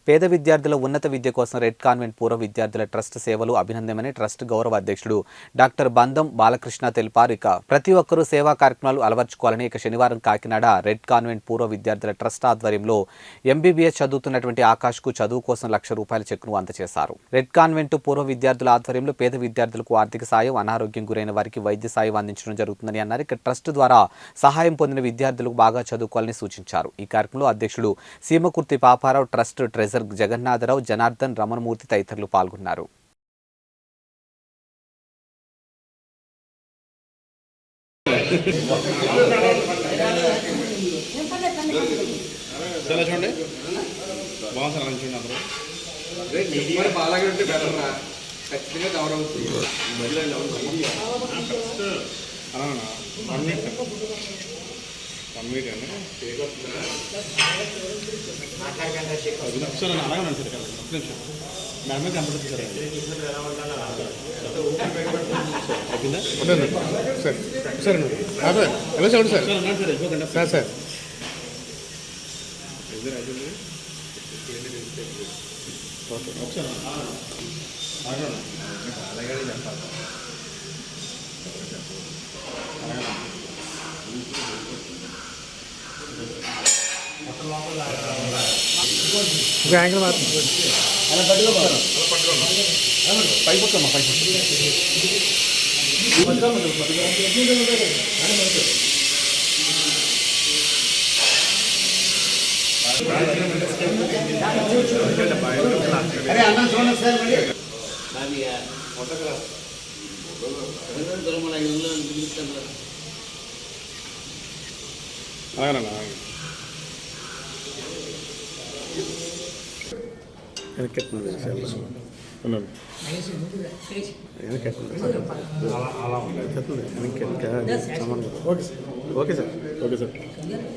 పేద విద్యార్థుల ఉన్నత విద్య కోసం రెడ్ కాన్వెంట్ పూర్వ విద్యార్థుల ట్రస్ట్ సేవలు అభినందనమని ట్రస్ట్ గౌరవ అధ్యక్షుడు డాక్టర్ బందం బాలకృష్ణ తెలిపారు. ప్రతి ఒక్కరూ సేవా కార్యక్రమాలు అలవర్చుకోవాలని శనివారం కాకినాడ రెడ్ కాన్వెంట్ పూర్వ విద్యార్థుల ట్రస్ట్ ఆధ్వర్యంలో ఎంబీబీఎస్ చదువుతున్నటువంటి ఆకాష్కు చదువు కోసం ₹1,00,000 చెక్ను అందజేశారు. రెడ్ కాన్వెంట్ పూర్వ విద్యార్థుల ఆధ్వర్యంలో పేద విద్యార్థులకు ఆర్థిక సాయం, అనారోగ్యం గురైన వారికి వైద్య సాయం అందించడం జరుగుతుందని అన్నారు. ట్రస్ట్ ద్వారా సహాయం పొందిన విద్యార్థులకు బాగా చదువుకోవాలని సూచించారు. ఈ కార్యక్రమంలో అధ్యక్షుడు సీమకుర్తి పాపారావు, ట్రస్ట్ ట్రెజరర్ జగన్నాథరావు, జనార్దన్, రమణమూర్తి తదితరులు పాల్గొన్నారు.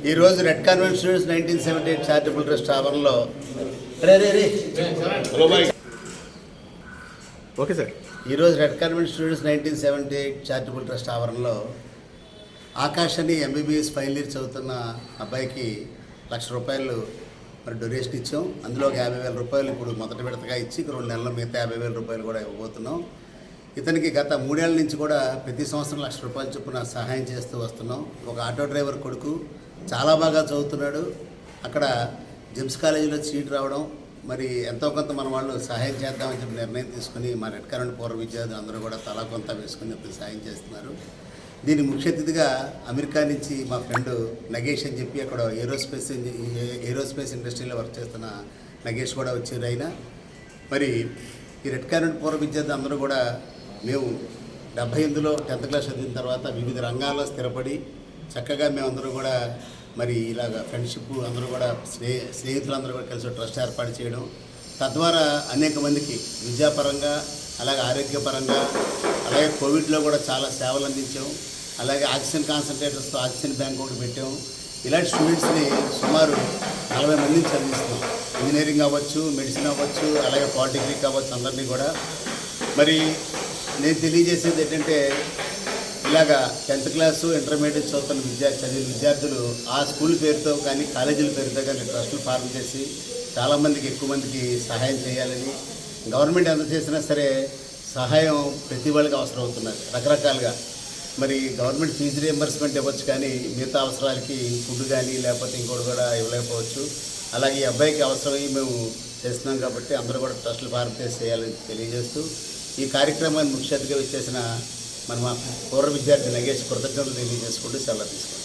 ఈరోజు red convent students 1978 charitable trust ఆవరణలో ఈరోజు red convent students 1978 charitable trust ఆవరణలో ఆకాష్ అని ఎంబీబీఎస్ ఫైనల్ ఇయర్ చదువుతున్న అబ్బాయికి ₹1,00,000 మరి డొనేషన్ ఇచ్చాం. అందులో ఒక ₹50,000 ఇప్పుడు మొదటి విడతగా ఇచ్చి 2 నెలల మిగతా ₹50,000 కూడా ఇవ్వబోతున్నాం. ఇతనికి గత 3 ఏళ్ల నుంచి కూడా ప్రతి సంవత్సరం ₹1,00,000 చొప్పున సహాయం చేస్తూ వస్తున్నాం. ఒక ఆటో డ్రైవర్ కొడుకు చాలా బాగా చదువుతున్నాడు. అక్కడ జెమ్స్ కాలేజీలో సీట్ రావడం, మరి ఎంతో కొంత మన వాళ్ళు సహాయం చేద్దామని చెప్పి నిర్ణయం తీసుకుని మా రెడ్ కాన్వెంట్ పూర్వ విద్యార్థులు అందరూ కూడా తలా కొంత వేసుకుని సహాయం చేస్తున్నారు. దీని ముఖ్య అతిథిగా అమెరికా నుంచి మా ఫ్రెండ్ నగేష్ అని చెప్పి అక్కడ ఏరోస్పేస్ ఇండస్ట్రీలో వర్క్ చేస్తున్న నగేష్ కూడా వచ్చారు. అయినా మరి ఈ రెడ్ కాన్వెంట్ పూర్వ విద్యార్థులు అందరూ కూడా మేము 78లో 10th క్లాస్ చదివిన తర్వాత వివిధ రంగాల్లో స్థిరపడి చక్కగా మేమందరూ కూడా మరి ఇలాగ ఫ్రెండ్షిప్ అందరూ కూడా స్నేహితులందరూ కూడా కలిసి ట్రస్ట్ ఏర్పాటు చేయడం, తద్వారా అనేక మందికి విద్యాపరంగా అలాగే ఆరోగ్యపరంగా అలాగే కోవిడ్లో కూడా చాలా సేవలు అందించాం. అలాగే ఆక్సిజన్ కాన్సన్ట్రేటర్స్తో ఆక్సిజన్ బ్యాంక్ ఒకటి పెట్టాం. ఇలాంటి స్టూడెంట్స్ని సుమారు 40 మందిని చదివిస్తున్నాం. ఇంజనీరింగ్ అవ్వచ్చు, మెడిసిన్ అవ్వచ్చు, అలాగే పాలిటెక్నిక్ అవ్వచ్చు, అందరినీ కూడా. మరి నేను తెలియజేసేది ఏంటంటే ఇలాగా 10th క్లాసు ఇంటర్మీడియట్ చదివిన విద్యార్థులు ఆ స్కూల్ పేరుతో కానీ కాలేజీల పేరుతో కానీ ట్రస్టులు ఫార్మ్ చేసి చాలామందికి ఎక్కువ మందికి సహాయం చేయాలని, గవర్నమెంట్ ఎంత చేసినా సరే సహాయం ప్రతి వాళ్ళకి అవసరం అవుతున్నది రకరకాలుగా. మరి గవర్నమెంట్ ఫీజు రియంబర్స్మెంట్ ఇవ్వచ్చు, కానీ మిగతా అవసరాలకి ఫుడ్ కానీ లేకపోతే ఇంకోటి కూడా ఇవ్వలేకపోవచ్చు. అలాగే ఈ అబ్బాయికి అవసరమై మేము చేస్తున్నాం కాబట్టి అందరూ కూడా ట్రస్టులు ఫార్మ్ చేయాలని తెలియజేస్తూ ఈ కార్యక్రమాన్ని ముఖ్య అతిథిగా వచ్చేసిన మన పూర్వ విద్యార్థి నగేష్ కృతజ్ఞతలు తెలియజేసుకుంటూ సెలవు తీసుకుంటాం.